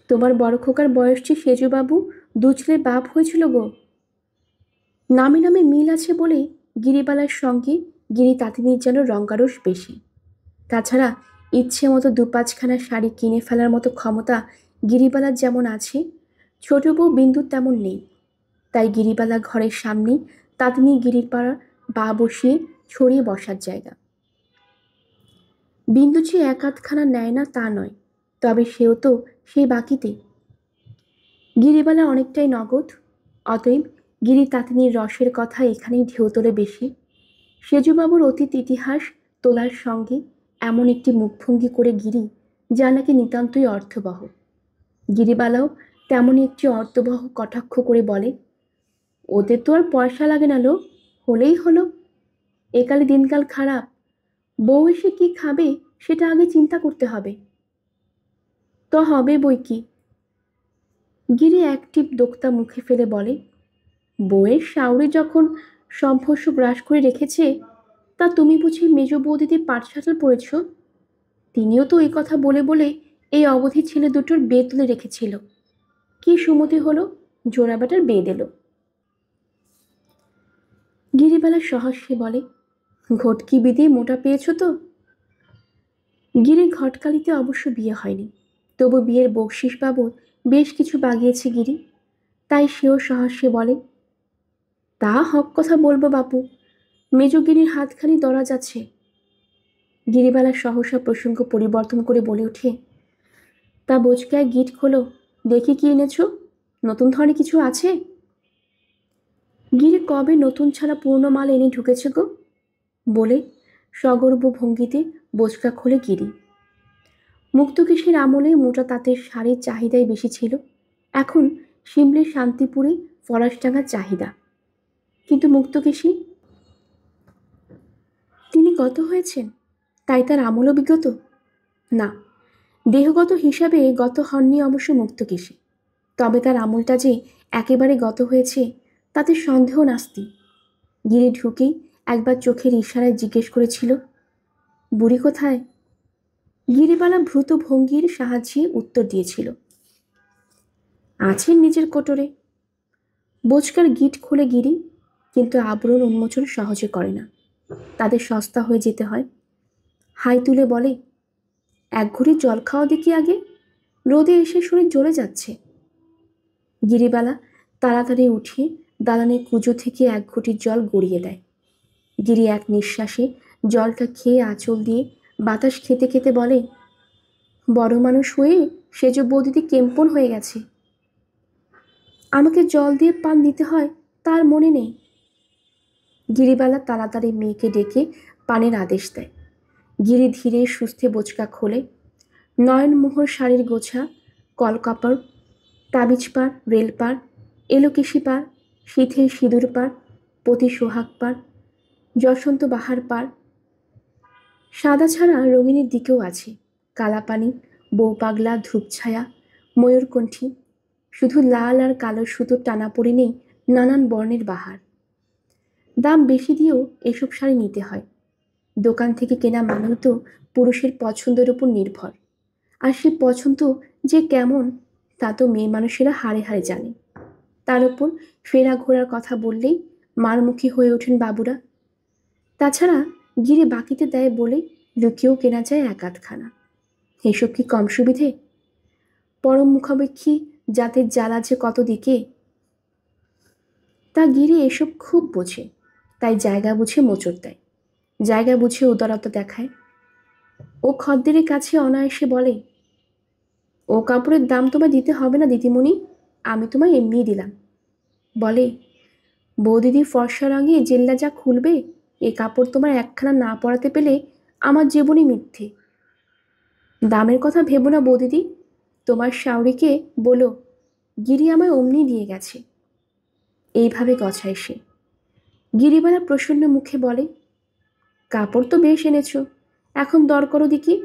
তোমার বড় খোকার বয়সী সেজবাবু 2 ছেলের বাপ হয়েছিল গো। নামে নামে মিল আছে বলে গিরিবালার সঙ্গে গিরি তাঁতিনির যেন রঙ্গারস বেশি। তাছাড়া ইচ্ছে মতো 2-5খানা শাড়ি কিনে ফেলার মতো ক্ষমতা গিরিবালার যেমন আছে, ছোট বউ বিন্দুর তেমন নেই। তাই গিরিবালা ঘরের সামনেই তাঁতিনি গিরির পাড়া বা বসিয়ে ছড়িয়ে বসার জায়গা। বিন্দু যে 1-8খানা নেয় না তা নয়, তবে সেও তো সেই বাকিতে। গিরিবালা অনেকটাই নগদ। অতএব গিরি তাঁতিনির রসের কথা এখানেই ঢেউ তোলে বেশি। সেজুবাবুর অতীত ইতিহাস তোলার সঙ্গে এমন একটি মুখভঙ্গি করে গিরি, যা নাকি নিতান্তই অর্থবহ। গিরিবালাও তেমনই একটি অর্থবহ কটাক্ষ করে বলে, ওদের তো আর পয়সা লাগে না লো, হলেই হলো। একালে দিনকাল খারাপ, বউ এসে কি খাবে সেটা আগে চিন্তা করতে হবে। তো হবে বই কি। গিরি এক টিপ দোক্তা মুখে ফেলে বলে, বউয়ের শাউরি যখন সম্ভস্য গ্রাস করে রেখেছে, তা তুমি বুঝি মেজ বৌদিদি পাটশাটাল পড়েছ? তিনিও তো এই কথা বলে বলে এই অবধি ছেলে দুটোর বিয়ে তুলে রেখেছিল। কি সুমতি হলো, জোড়াবাটার বিয়ে দিল। গিরিবালা সহস্যে বলে, ঘটকি বিধি মোটা পেয়েছ তো? গিরির ঘটকালিতে অবশ্য বিয়ে হয়নি, তবু বিয়ের বকশিস বাবদ বেশ কিছু বাগিয়েছে গিরি। তাই সেও সহস্যে বলে, তা হক কথা বলবো বাপু, মেজগিরির হাতখানি দরাজ আছে। গিরিবালা সহসা প্রসঙ্গ পরিবর্তন করে বলে ওঠে, তা বোচকায় গিট খোলো, দেখি কি এনেছ, নতুন ধরনের কিছু আছে? গিরি কবে নতুন ছাড়া পুরনো মাল এনে ঢুকেছে গো, বলে সগর্ব ভঙ্গিতে বোচকা খোলে গিরি। মুক্তকেশীর আমলে মোটা তাঁতের শাড়ির চাহিদাই বেশি ছিল। এখন সিমলির শান্তিপুরে ফরাসডাঙ্গার চাহিদা। কিন্তু মুক্তকেশী তিনি গত হয়েছেন, তাই তার আমলও বিগত? না, দেহগত হিসাবে গত হননি অবশ্য মুক্তকেশী। তবে তার আমলটা যে একেবারে গত হয়েছে তাতে সন্দেহ নাস্তি। গিরি ঢুকেই একবার চোখের ইশারায় জিজ্ঞেস করেছিল, বুড়ি কোথায়? গিরিবালা ভ্রুত ভঙ্গির সাহায্যে উত্তর দিয়েছিল, আছেন নিজের কোটরে। বোচকার গিট খুলে গিরি, কিন্তু আবরণ উন্মোচন সহজে করে না, তাদের সস্তা হয়ে যেতে হয়। হাই তুলে বলে, এক ঘড়ি জল খাওয়া দেখি আগে, রোদে এসে শরীর জ্বলে যাচ্ছে। গিরিবালা তাড়াতাড়ি উঠিয়ে দালানের কুজো থেকে 1 ঘটির জল গড়িয়ে দেয়। গিরি এক নিঃশ্বাসে জলটা খেয়ে আঁচল দিয়ে বাতাস খেতে খেতে বলে, বড় মানুষ হয়ে সেজ বৌদিদি কেম্পন হয়ে গেছে। আমাকে জল দিয়ে পান দিতে হয় তার মনে নেই। গিরিবালা তাড়াতাড়ি মেয়েকে ডেকে পানের আদেশ দেয়। গিরি ধীরে সুস্থে বোচকা খোলে। নয়নমোহর শাড়ির গোছা, কলকাপড়, তাবিজ পার, রেলপার, এলোকেশি পার, শীতের সিঁদুর পার, পতি সোহাগ পার, যশন্ত বাহার পার। সাদা ছাড়া রঙিনের দিকেও আছে কালাপানি, বউপাগলা, ধূপছায়া, ময়ূরকণ্ঠী। শুধু লাল আর কালো সুতোর টানা পড়ে নেই নানান বর্ণের বাহার। দাম বেশি দিয়েও এসব শাড়ি নিতে হয়। দোকান থেকে কেনা মানেও তো পুরুষের পছন্দের উপর নির্ভর। আর সে পছন্দ যে কেমন তা তো মেয়ে মানুষেরা হাড়ে হাড়ে জানে। তার উপর ফেরা ঘোরার কথা বললেই মারমুখী হয়ে ওঠেন বাবুরা। তাছাড়া গিরে বাকিতে দেয় বলে লুকিয়েও কেনা যায় এক আধখানা। এসব কি কম সুবিধে? পরম মুখাপেক্ষী জাতের জ্বালা যে কত দিকে। তা গিরে এসব খুব বোঝে, তাই জায়গা বুঝে মোচড় দেয়, জায়গা বুঝে উদারতা দেখায়। ও খদ্দেরের কাছে অনায়াসে বলে, ও কাপড়ের দাম তোমায় দিতে হবে না দিদিমণি, আমি তোমায় এমনিই দিলাম। বলে, বৌদিদি ফর্সা রঙে জেল্লা যা খুলবে, এ কাপড় তোমার একখানা না পরাতে পেলে আমার জীবনই মিথ্যে। দামের কথা ভেবো না বৌদিদি, তোমার শাওরিকে বলো গিরি আমায় অমনি দিয়ে গেছে। এইভাবে গছায় সে। গিরিবালা প্রসন্ন মুখে বলে, কাপড় তো বেশ এনেছ, এখন দর করো দেখি।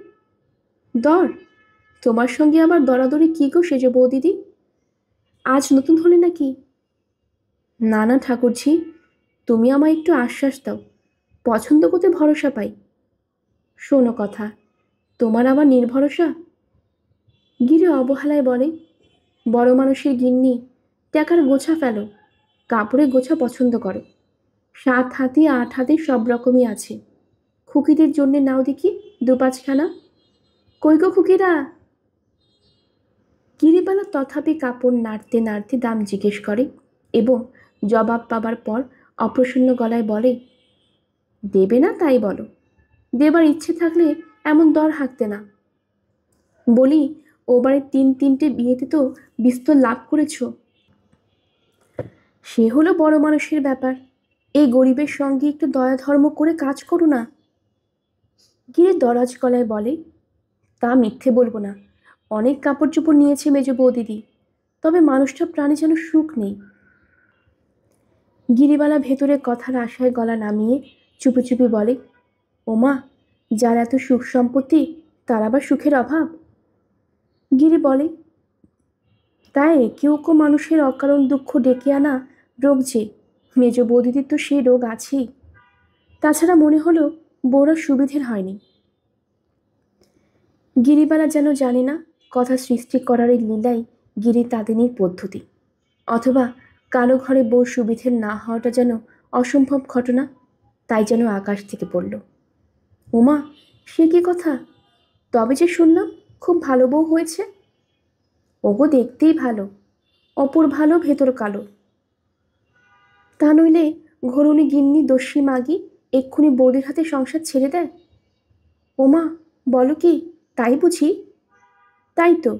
দর? তোমার সঙ্গে আবার দরাদরি কি গো সেজ বৌদিদি? আজ নতুন হলে নাকি? না না ঠাকুরঝি, তুমি আমায় একটু আশ্বাস দাও, পছন্দ করতে ভরসা পাই। শোনো কথা, তোমার আবার নির্ভরসা? গিরি অবহেলায় বলে, বড় মানুষের গিন্নি, টাকার গোছা ফেলো, কাপড়ের গোছা পছন্দ করো। 7 হাতি 8 হাতি সব রকমই আছে। খুকিদের জন্যে নাও দেখি 2-5খানা। কই গো খুকিরা? গিরিবালা তথাপি কাপড় নাড়তে নাড়তে দাম জিজ্ঞেস করে এবং জবাব পাবার পর অপ্রসন্ন গলায় বলে, দেবে না তাই বলো, দেবার ইচ্ছে থাকলে এমন দর হাঁকতে না। বলি, ও বাড়ির 3-3টে বিয়েতে তো বিস্তর লাভ করেছ। সে হলো বড় মানুষের ব্যাপার, এই গরিবের সঙ্গে একটু দয়া ধর্ম করে কাজ করো না। গিয়ে দরাজ গলায় বলে, তা মিথ্যে বলবো না, অনেক কাপড় চোপড় নিয়েছে মেজ বৌদিদি, তবে মানুষটা প্রাণে যেন সুখ নেই। গিরিবালা ভেতরে কথার আশায় গলা নামিয়ে চুপি চুপি বলে, ওমা, যার এত সুখ সম্পত্তি তার আবার সুখের অভাব? গিরি বলে, তাই কেউ কেউ মানুষের অকারণ দুঃখ ডেকে আনা রোগ যে, মেজ বৌদিদির তো সেই রোগ আছেই। তাছাড়া মনে হলো বউরা সুবিধের হয়নি। গিরিবালা যেন জানে না কথা সৃষ্টি করার এই লীলাই গিরি তাদিনীর পদ্ধতি, অথবা কালো ঘরে বউ সুবিধের না হওয়াটা যেন অসম্ভব ঘটনা, তাই যেন আকাশ থেকে পড়ল। ওমা, সে কি কথা? তবে যে শুনলাম খুব ভালো বউ হয়েছে। ওগো দেখতেই ভালো, অপর ভালো ভেতর কালো। তা নইলে ঘরুনি গিন্নি দস্যি মাগি এক্ষুনি বৌদির হাতে সংসার ছেড়ে দেয়? ওমা, বলো কি, তাই বুঝি? তাই তো।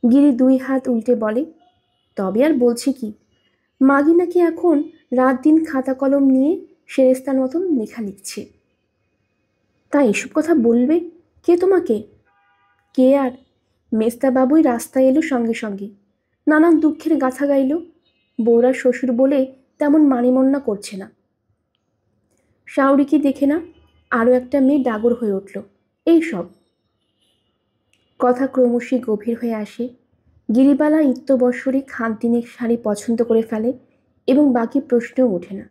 গিরি 2 হাত উল্টে বলে, তবে আর বলছি কি, মাগি নাকি এখন রাত দিন খাতা কলম নিয়ে সেরেস্তার মতন লেখা লিখছে। তা এসব কথা বলবে কে তোমাকে? কে আর, মেজদাবাবুই রাস্তায় এলো সঙ্গে সঙ্গে, নানান দুঃখের গাথা গাইল। বউরা শ্বশুর বলে তেমন মানিমন্না করছে না। শাওরিকে দেখে না আরও একটা মেয়ে ডাগর হয়ে উঠল। এই সব কথা ক্রমশই গভীর হয়ে আসে। গিরিবালা ইত্যবৎসরে খানতিনেক শাড়ি পছন্দ করে ফেলে এবং বাকি প্রশ্নও ওঠে না।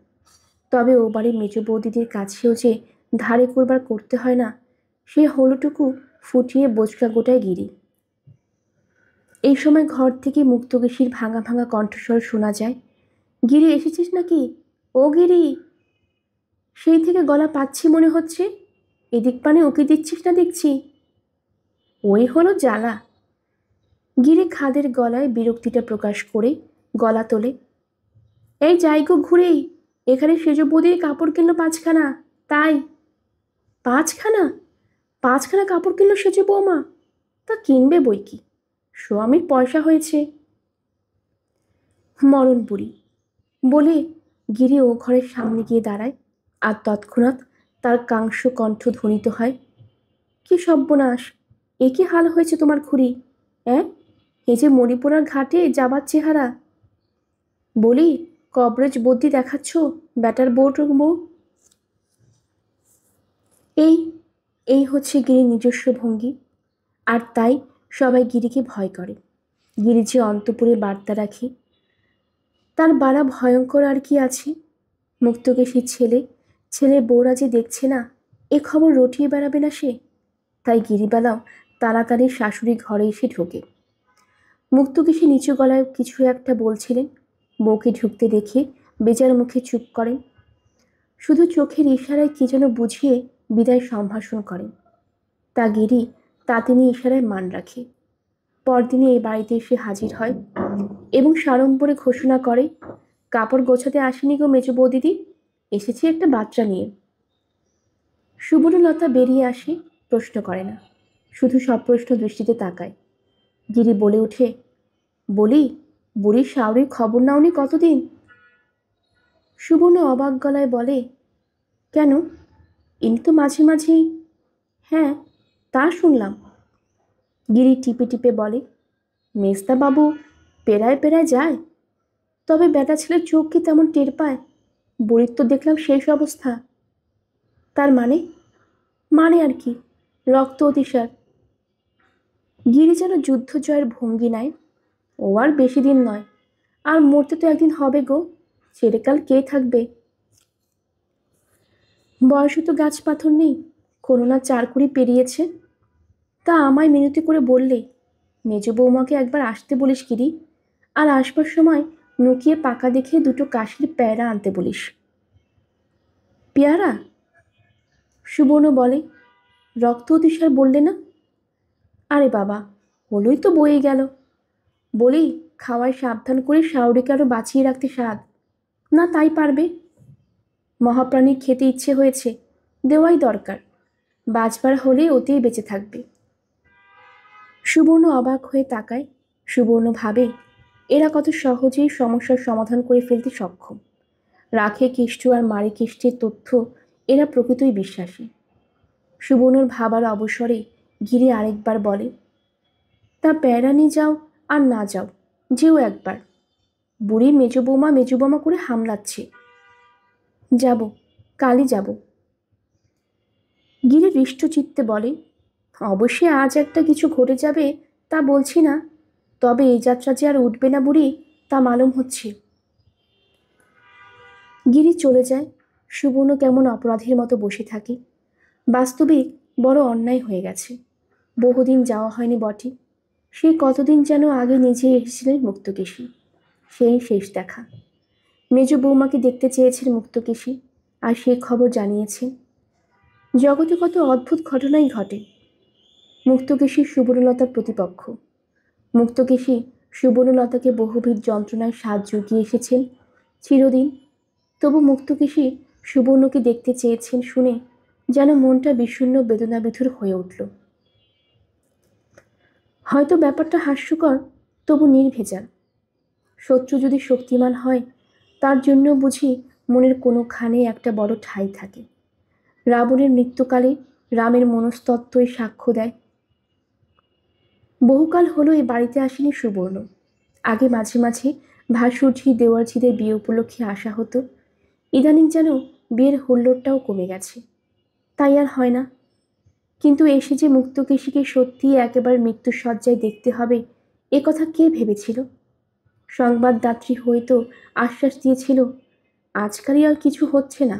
তবে ও বাড়ির মেজ বৌদিদের কাছেও যে ধারে করবার করতে হয় না, সে হলোটুকু ফুটিয়ে বোচকা গোটায় গিরি। এই সময় ঘর থেকে মুক্তকেশীর ভাঙা ভাঙা কণ্ঠস্বর শোনা যায়, গিরি এসেছিস নাকি? ও গিরি, সেই থেকে গলা পাচ্ছি মনে হচ্ছে, এদিক পানে উকি দিচ্ছিস না দেখছি। ওই হলো জ্বালা। গিরি খাদের গলায় বিরক্তিটা প্রকাশ করে গলা তোলে, এই যাই গো ঘুরেই, এখানে সেজ বৌদির কাপড় কিনলো 5খানা, তাই। 5খানা? 5খানা কাপড় কিনলো সেজ বৌমা? তা কিনবে বই কি, স্বামীর পয়সা হয়েছে। মরণ বুড়ি বলে গিরি ও ঘরের সামনে গিয়ে দাঁড়ায়, আর তৎক্ষণাৎ তার কাংস কণ্ঠ ধ্বনিত হয়, কি সর্বনাশ, এ কি হাল হয়েছে তোমার খুড়ি? হ্যাঁ, এই যে মণিপুরার ঘাটে যাবার চেহারা। বলি, কবরেজ বদ্যি দেখাচ্ছ ব্যাটার বউ। এই এই হচ্ছে গিরির নিজস্ব ভঙ্গি, আর তাই সবাই গিরিকে ভয় করে। গিরি যে অন্তপুরে বার্তা রাখে, তার বাড়া ভয়ঙ্কর আর কি আছে? মুক্তকেশীর ছেলের বউরা যে দেখছে না, এ খবর রটিয়ে বেড়াবে না সে। তাই গিরিবালাও তাড়াতাড়ি শাশুড়ি ঘরে এসে ঢোকে। মুক্তকেশী নিচু গলায় কিছু একটা বলছিলেন। বউকে ঢুকতে দেখে বেজার মুখে চুপ করেন। শুধু চোখের ইশারায় কি যেন বুঝিয়ে বিদায় সম্ভাষণ করেন। তা গিরি তা তিনি ইশারায় মান রাখে। পরদিনই এই বাড়িতে এসে হাজির হয় এবং সাড়ম্বরে ঘোষণা করে, কাপড় গোছাতে আসেনি গো মেজ বৌদিদি, এসেছি একটা বাচ্চা নিয়ে। সুবর্ণলতা বেরিয়ে আসে, প্রশ্ন করে না, শুধু সপ্রশ্ন দৃষ্টিতে তাকায়। গিরি বলে ওঠে, বলি বুড়ির শাওরির খবর নাওনি কতদিন? সুবর্ণ অবাক গলায় বলে, কেন, ইনি তো মাঝে মাঝেই। হ্যাঁ, তা শুনলাম। গিরি টিপে টিপে বলে, মেজদা বাবু পেরায় পেরায় যায়, তবে বেটা ছেলের চোখ কি তেমন টের পায়? বুড়ির তো দেখলাম শেষ অবস্থা। তার মানে? মানে আর কি, রক্ত অতিসার। গিরি যেন যুদ্ধ জয়ের ভঙ্গি নেয়। ও আর বেশি দিন নয়, আর মরতে তো একদিন হবে গো, চিরকাল কে থাকবে? বয়সে তো গাছ পাথর নেই, কোনো না 4 কুড়ি পেরিয়েছে। তা আমায় মিনতি করে বললে, মেজ বৌমাকে একবার আসতে বলিস গিরি, আর আসবার সময় নুকিয়ে পাকা দেখে দুটো কাশির পেয়ারা আনতে বলিস। পেয়ারা? সুবর্ণ বলে, রক্ত অতিসার বললে না? আরে বাবা, হলোই তো বয়ে গেল। বলি, খাওয়ায় সাবধান করে শাওরিকে আরো বাঁচিয়ে রাখতে সাধ। না তাই পারবে? মহাপ্রাণীর খেতে ইচ্ছে হয়েছে, দেওয়াই দরকার। বাঁচবার হলে ওতেই বেঁচে থাকবে। সুবর্ণ অবাক হয়ে তাকায়। সুবর্ণ ভাবে, এরা কত সহজেই সমস্যার সমাধান করে ফেলতে সক্ষম। রাখে কেষ্ট আর মারে কেষ্টের তথ্য এরা প্রকৃতই বিশ্বাসী। সুবর্ণর ভাবার অবসরে ঘিরে আরেকবার বলে, তা প্যারা নিয়ে যাও আর না যাও, যেও একবার। বুড়ি মেজো বৌমা করে হামলাচ্ছে। যাব, কালই যাব। গিরি হৃষ্টচিত্তে বলে, অবশ্যই আজ একটা কিছু ঘটে যাবে তা বলছি না, তবে এই যাত্রা যে আর উঠবে না বুড়ি, তা মালুম হচ্ছে। গিরি চলে যায়। সুবর্ণ কেমন অপরাধীর মতো বসে থাকে। বাস্তবিক বড় অন্যায় হয়ে গেছে। বহুদিন যাওয়া হয়নি বটে, সেই কতদিন যেন আগে নিজে এসেছিলেন মুক্তকেশী, সেই শেষ দেখা। মেজ বৌমাকে দেখতে চেয়েছেন মুক্তকেশী, আর সেই খবর জানিয়েছেন। জগতে কত অদ্ভুত ঘটনাই ঘটে। মুক্তকেশী সুবর্ণলতার প্রতিপক্ষ। মুক্তকেশী সুবর্ণলতাকে বহুবিধ যন্ত্রণায় স্বাদ জুগিয়ে এসেছেন চিরদিন। তবু মুক্তকেশী সুবর্ণকে দেখতে চেয়েছেন শুনে যেন মনটা বিষণ্ণ বেদনাবিধুর হয়ে উঠল। হয়তো ব্যাপারটা হাস্যকর, তবু নির্ভেজাল। শত্রু যদি শক্তিমান হয়, তার জন্য বুঝি মনের কোনোখানে একটা বড় ঠাঁই থাকে। রাবণের মৃত্যুকালে রামের মনস্তত্ত্বই সাক্ষ্য দেয়। বহুকাল হলো এ বাড়িতে আসেনি সুবর্ণ। আগে মাঝে মাঝে ভাসুরঝি দেওয়ারঝিদের বিয়ে উপলক্ষে আসা হতো। ইদানিং যেন বিয়ের হুল্লোড়টাও কমে গেছে, তাই আর হয় না। কিন্তু এসে যে মুক্তকেশীকে সত্যিই একেবারে মৃত্যুশয্যায় দেখতে হবে, এ কথা কে ভেবেছিল? সংবাদদাত্রী হয়তো আশ্বাস দিয়েছিল, আজকালই আর কিছু হচ্ছে না।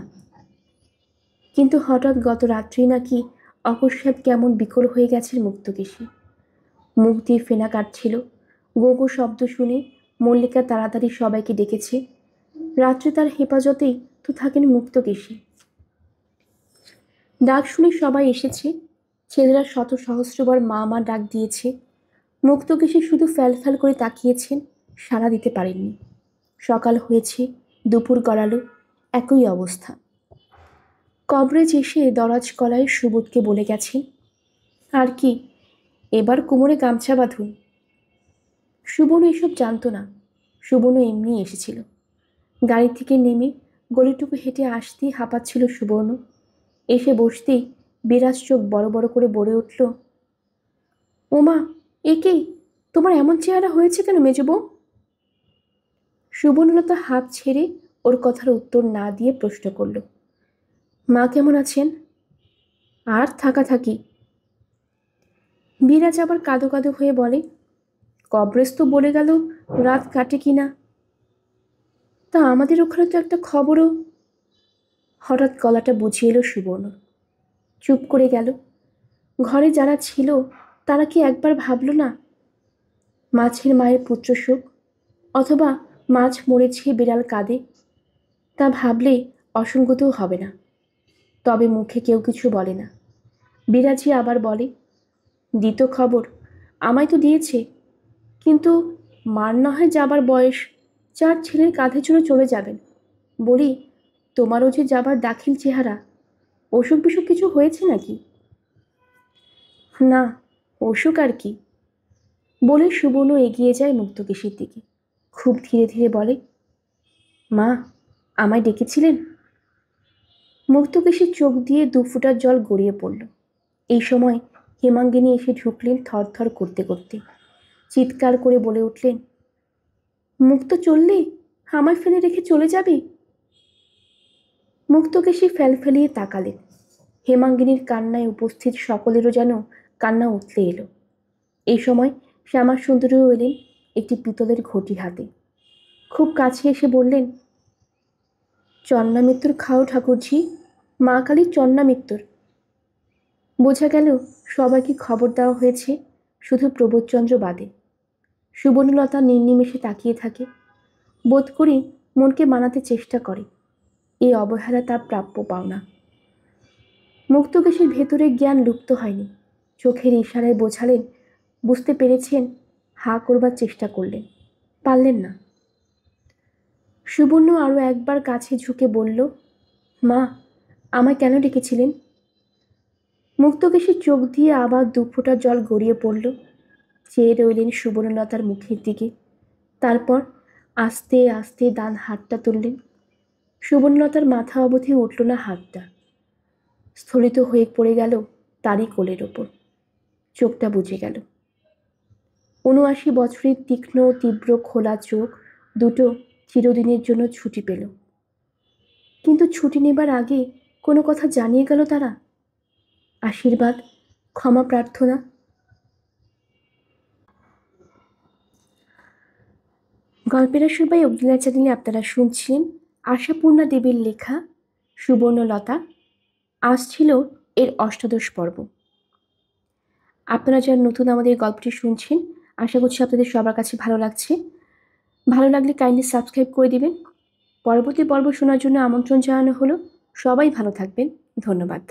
কিন্তু হঠাৎ গত রাত্রি নাকি অকস্মাৎ কেমন বিকল হয়ে গেছে মুক্তকেশী। মুখ দিয়ে ফেনা কাটছিল। গো গো শব্দ শুনে মল্লিকা তাড়াতাড়ি সবাইকে ডেকেছে। রাত্রে তার হেফাজতেই তো থাকেন মুক্তকেশী। ডাক শুনে সবাই এসেছে। ছেলেরা শত সহস্রবার মা মা ডাক দিয়েছে। মুক্তকেশী শুধু ফ্যাল করে তাকিয়েছেন, সাড়া দিতে পারেননি। সকাল হয়েছে, দুপুর গড়ালো, একই অবস্থা। কবরেজ এসে দরাজ গলায় সুবোধকে বলে গেছেন, আর কি, এবার কোমরে গামছা বাঁধুন। সুবর্ণ এসব জানতো না। সুবর্ণ এমনি এসেছিল। গাড়ি থেকে নেমে গলিটুকু হেঁটে আসতেই হাঁপাচ্ছিল সুবর্ণ। এসে বসতেই বিরাজ চোখ বড় বড় করে বলে উঠল, ওমা, এ কি, তোমার এমন চেহারা হয়েছে কেন মেজবউ? সুবর্ণলতা হাত ছেড়ে ওর কথার উত্তর না দিয়ে প্রশ্ন করল, মা কেমন আছেন? আর থাকা থাকি। বিরাজ আবার কাঁদো কাঁদো হয়ে বলে, কবরেজ তো বলে গেল রাত কাটে কিনা। তা আমাদের ওখানে তো একটা খবরও। হঠাৎ গলাটা বুঝিয়ে এলো সুবর্ণ। চুপ করে গেল। ঘরে যারা ছিল তারা কি একবার ভাবল না মাছের মায়ের পুত্রশোক, অথবা মাছ মরেছে বিড়াল কাঁদে? তা ভাবলে অসঙ্গতও হবে না। তবে মুখে কেউ কিছু বলে না। বিরাজি আবার বলে, দিত খবর, আমায় তো দিয়েছে, কিন্তু মার না হয় যাবার বয়স, যার ছেলের কাঁধে চড়ে চলে যাবেন। বলি, তোমারও যে যাবার দাখিল চেহারা, অসুখ বিসুখ কিছু হয়েছে নাকি? না, অসুখ আর কি, বলে সুবর্ণ এগিয়ে যায় মুক্তকেশীর দিকে। খুব ধীরে ধীরে বলে, মা, আমায় ডেকেছিলেন? মুক্তকেশীর চোখ দিয়ে দুফোঁটা জল গড়িয়ে পড়ল। এই সময় হেমাঙ্গিনী এসে ঢুকলেন থরথর করতে করতে। চিৎকার করে বলে উঠলেন, মুক্ত চললে? আমায় ফেলে রেখে চলে যাবি? মুক্তকেশী ফেলিয়ে তাকালেন। হেমাঙ্গিনীর কান্নায় উপস্থিত সকলেরও যেন কান্না উতলে এলো। এই সময় শ্যামাসুন্দরীও এলেন একটি পিতলের ঘটি হাতে। খুব কাছে এসে বললেন, চন্না মৃত্যুর খাও ঠাকুরঝি, মা কালী চন্না মৃত্যুর। বোঝা গেল সবাইকে খবর দেওয়া হয়েছে, শুধু প্রবোধচন্দ্র বাদে। সুবর্ণলতা নির্নিমেষে তাকিয়ে থাকে। বোধ করি মনকে মানাতে চেষ্টা করে, এই অবহেলা তার প্রাপ্য পাওনা। মুক্তকেশীর ভেতরে জ্ঞান লুপ্ত হয়নি। চোখের ইশারায় বোঝালেন, বুঝতে পেরেছেন। হা করবার চেষ্টা করলেন, পারলেন না। সুবর্ণ আরও একবার কাছে ঝুঁকে বলল, মা, আমায় কেন ডেকেছিলেন? মুক্তকেশীর চোখ দিয়ে আবার দুফোঁটা জল গড়িয়ে পড়ল। চেয়ে রইলেন সুবর্ণলতার মুখের দিকে। তারপর আস্তে আস্তে ডান হাতটা তুললেন। সুবর্ণলতার মাথা অবধি উঠল না হাতটা, স্থলিত হয়ে পড়ে গেল তারই কোলের ওপর। চোখটা বুজে গেল। ৭৯ বছরের তীক্ষ্ণ তীব্র খোলা চোখ দুটো চিরদিনের জন্য ছুটি পেল। কিন্তু ছুটি নেবার আগে কোনো কথা জানিয়ে গেল তারা? আশীর্বাদ, ক্ষমা প্রার্থনা? গল্পের আসরবাই অগ্নিলা চ্যানেলে আপনারা শুনছিলেন আশাপূর্ণা দেবীর লেখা সুবর্ণলতা। আজ ছিল এর ৮ম পর্ব। আপনারা যারা নতুন আমাদের গল্পটি শুনছেন, আশা করছি আপনাদের সবার কাছে ভালো লাগছে। ভালো লাগলে কাইন্ডলি সাবস্ক্রাইব করে দিবেন। পরবর্তী পর্ব শোনার জন্য আমন্ত্রণ জানানো হলো। সবাই ভালো থাকবেন। ধন্যবাদ।